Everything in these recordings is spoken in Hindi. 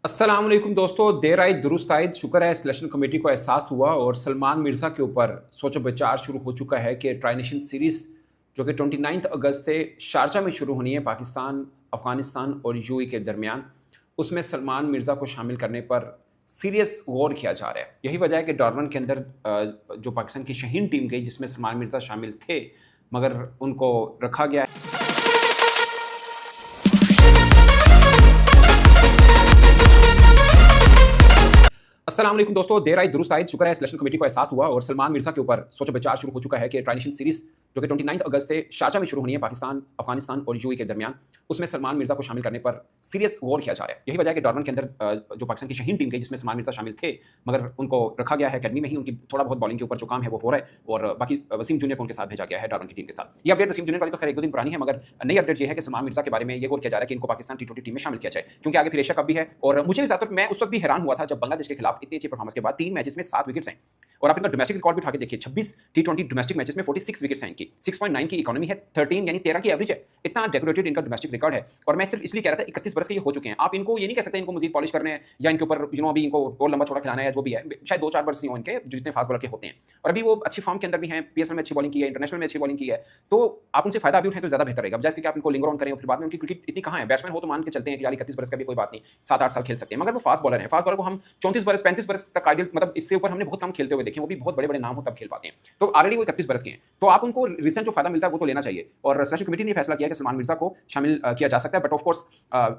अस्सलाम वालेकुम दोस्तों, देर आए दुरुस्त आए। शुक्र है सिलेक्शन कमेटी को एहसास हुआ और सलमान मिर्ज़ा के ऊपर सोचो विचार शुरू हो चुका है कि ट्राई नेशन सीरीज़ जो कि 29 अगस्त से शारजा में शुरू होनी है, पाकिस्तान, अफगानिस्तान और यूएई के दरमियान, उसमें सलमान मिर्ज़ा को शामिल करने पर सीरियस गौर किया जा रहा है। यही वजह है कि डॉर्बन के अंदर जो पाकिस्तान की शहीन टीम गई जिसमें सलमान मिर्ज़ा शामिल थे, मगर उनको रखा गया है। अस्सलाम वालेकुम दोस्तों, देर आई दुरुस्त आए। शुक्र है सिलेक्शन कमेटी को एहसास हुआ और सलमान मिर्ज़ा के ऊपर सोचो विचार शुरू हो चुका है कि ट्राई नेशन सीरीज़ जो कि 29 अगस्त से शारजा में शुरू होनी है, पाकिस्तान, अफगानिस्तान और यूएई के दरमियान, उसमें सलमान मिर्ज़ा को शामिल करने पर सीरियस गौर किया जा रहा है। यही वजह है कि डॉर्बन के अंदर जो पाकिस्तान की शहीन टीम गई जिसमें सलमान मिर्ज़ा शामिल थे, मगर उनको रखा गया है अकेडमी में ही। उनकी थोड़ा बहुत बॉलिंग के ऊपर जो काम है वो हो रहा है और बाकी वसीम जूनियर को उनके साथ भेजा गया है डॉर्बन की टीम के साथ। ये अपडेट वसीम जूनियर वाली तो खैर 1-2 दिन पुरानी है, मगर नई अपडेट ये है कि सलमान मिर्ज़ा के बारे में ये गौर किया जा रहा है कि इनको पाकिस्तान टी20 टीम में शामिल किया जाए, क्योंकि आगे फिर एशिया कप भी है। और मुझे भी ज़्यादातर मैं उस वक्त भी हैरान हुआ था जब बांग्लादेश के खिलाफ इतनी अच्छी परफॉर्मेंस के बाद 3 मैचेस में 7 विकेट्स हैं। और आप इनका डोमेस्टिक रिकॉर्ड भी उठा के देखिए, 26 टी20 डोमेस्टिक मैचेस में 46 विकेट्स हैं इनकी, 6.9 की इकोनॉमी है, 13 यानी 13 की एवरेज है। इतना डेकोरेटेड इनका डोमेस्टिक रिकॉर्ड है। और मैं सिर्फ इसलिए कह रहा था 31 बरस के ये हो चुके हैं। आप इनको ये नहीं कह सकते इनको मजीद पॉलिश करने हैं या इनके ऊपर अभी इनको और लंबा चौड़ा खिलाना है, जो भी है। शायद 2-4 बरस ही हो इनके जो जितने फास्ट बॉलर के होते हैं। और अभी वो अच्छी फॉर्म के अंदर भी हैं, पीएसएल में अच्छी बॉलिंग की है, इंटरनेशनल में अच्छी बॉलिंग की है। तो आप उनसे फायदा अभी उठाएं तो ज़्यादा बेहतर रहेगा, बजाय कि आप इनको लिंगर ऑन करें और फिर बाद में उनकी क्रिकेट इतनी कहाँ है। बैट्समैन हो तो मान के चलते हैं कि यार 31 बरस का भी कोई बात नहीं, 7-8 साल खेल सकते हैं, मगर वो फास्ट बॉलर है। फास्ट बॉलर को हम 34 बरस 35 बरस तक आइडियल, मतलब इससे ऊपर हमने बहुत कम खेलते हुए देखे, वो भी बहुत बड़े बड़े नाम हो तब खेल पाते हैं। तो ऑलरेडी वो 31 बरस के हैं, तो आप उनको रिसेंट जो फायदा मिलता है वो तो लेना चाहिए। और सिलेक्शन कमेटी ने फैसला किया कि सलमान मिर्जा को शामिल किया जा सकता है, but of course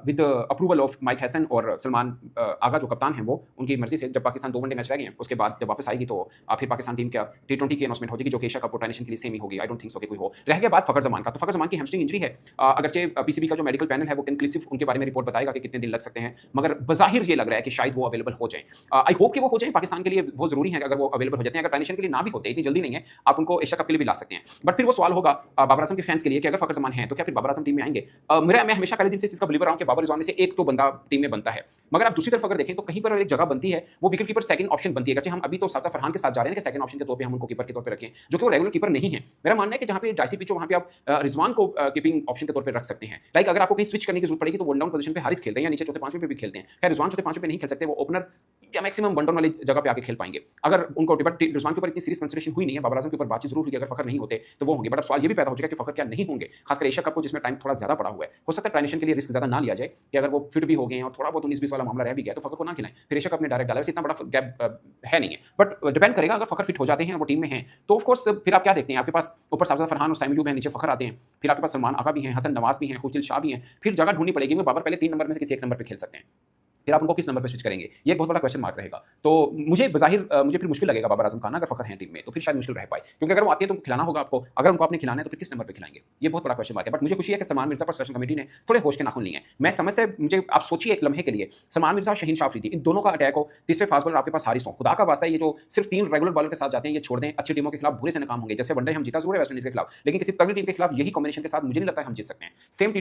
with approval of Mike Hesson और सलमान आगा जो कप्तान है वो उनकी मर्जी से। जब पाकिस्तान 2 वनडे मैच रह गए हैं उसके बाद जब वापस आएगी तो फिर पाकिस्तान टीम का टी20 की अनाउंसमेंट हो जाएगी, जो कि एशिया कप और ट्राई नेशन के लिए सेम ही होगी। आई डोंट थिंक सो कि कोई हो। रह गया बात फखर जमान का, तो फखर जमान की हैमस्ट्रिंग इंजरी है। अगरचे पीसीबी का जो मेडिकल पैनल है वो कंक्लूसिव उनके बारे में रिपोर्ट बताएगा कि कितने दिन लग सकते हैं, मगर बज़ाहिर ये लग रहा है कि शायद वो अवेलेबल हो जाए। आई होप कि वो हो जाए, पाकिस्तान के लिए बहुत जरूरी है अगर वो अवेलेबल हो जाते हैं। अगर ट्राई नेशन के लिए ना भी होते, इतनी जल्दी नहीं है, आप उनको एशिया कप के लिए भी ला सकते हैं। बट फिर वो सवाल होगा बाबर आजम के फैंस के लिए कि अगर फखर जमान है तो क्या फिर बाबर आजम टीम में आएंगे। मैं हमेशा पहले दिन से इसका बिलीवर रहा हूं कि बाबर रिजवान में से एक तो बंदा टीम में बनता है, मगर आप दूसरी तरफ अगर देखें तो कहीं पर एक जगह बनती है, वो विकेट कीपर सेकंड ऑप्शन बनती है। जैसे हम अभी तो सादा फरहान के साथ जा रहे हैं कि सेकंड ऑप्शन के तौर पे हम उनको कीपर के तौर पे रखें, जो कि वो रेगुलर कीपर नहीं है। मेरा मानना है कि जहां पे डाइसी पिच हो वहां पे आप रिजवान को कीपिंग ऑप्शन के तौर पे रख सकते हैं। लाइक अगर आपको कहीं स्विच करने की जरूरत पड़ेगी तो वन डाउन पोजीशन पे हारिस खेलते हैं या नीचे चौथे पांचवें पे भी खेलते हैं। खैर रिजवान चौथे पांचवें पे नहीं खेल सकते, वो ओपनर या मैक्सिमम वन डाउन वाली जगह पे आके खेल पाएंगे। अगर उनको रिजवान के ऊपर इतनी सीरीज कंसिडरेशन हुई नहीं है, बाबर आजम के ऊपर बातचीत जरूर हुई अगर फखर नहीं होते तो वो होंगे। बट अब सवाल ये भी पैदा हो चुका है कि फखर क्या नहीं होंगे, खासकर एशिया कप को जिसमें टाइम थोड़ा ज्यादा पड़ा हुआ है। हो सकता है ट्राई नेशन के लिए रिस्क ज्यादा ना लिया जाए कि अगर वो फिट भी हो गए हैं और थोड़ा बहुत 19-20 वाला मामला रह भी गया तो फखर को ना खिलाएं, फिर एशिया कप में डायरेक्ट डाला। वैसे इतना बड़ा गैप है नहीं है, बट डिपेंड करेगा अगर फखर फिट हो जाते हैं और वो टीम में हैं तो ऑफ कोर्स फिर आप क्या देखते हैं, आपके पास ऊपर साजिद फरहान और साइम यूब हैं, नीचे फखर आते हैं, फिर आपके पास सलमान आगा भी हैं, हसन नवाज भी हैं, खुशदिल शाह भी हैं। फिर जगह ढूंढनी पड़ेगी, बाबर पहले 3 नंबर में से किसी एक नंबर पे खेल सकते हैं, फिर आप उनको किस नंबर पे स्विच करेंगे, ये एक बहुत बड़ा क्वेश्चन मार्क रहेगा। तो मुझे बज़ाहिर मुझे फिर मुश्किल लगेगा बाबर आजम खान अगर फखर हैं टीम में, तो फिर शायद मुश्किल रह पाए, क्योंकि अगर वो आते हैं तो खिलाना होगा आपको। अगर उनको आपने खिलाना है तो फिर किस नंबर पे खिलाएंगे, ये बहुत बड़ा क्वेश्चन मार्क है। बट मुझे खुशी है कि सलमान मिर्जा पर सिलेक्शन कमेटी ने थोड़े होश के नाखून लिए हैं। मैं समझ से मुझे आप सोचिए एक लम्हे के लिए, सलमान मिर्जा और शहीन शाह अफरीदी, इन दोनों का अटैक हो, तीसरे फास्ट बॉलर आपके पास हारिस हो, खुदा का वास्ता है ये जो सिर्फ 3 रेगुलर बॉलर के साथ जाते हैं ये छोड़ दें। अच्छी टीमों के खिलाफ बुरे से नाकाम होंगे, जैसे वनडे हम जीता जरूर है वेस्ट इंडीज के खिलाफ, लेकिन किसी तगड़ी टीम के खिलाफ यही कॉम्बिनेशन के साथ मुझे नहीं लगता हम जीत सकते हैं। सेम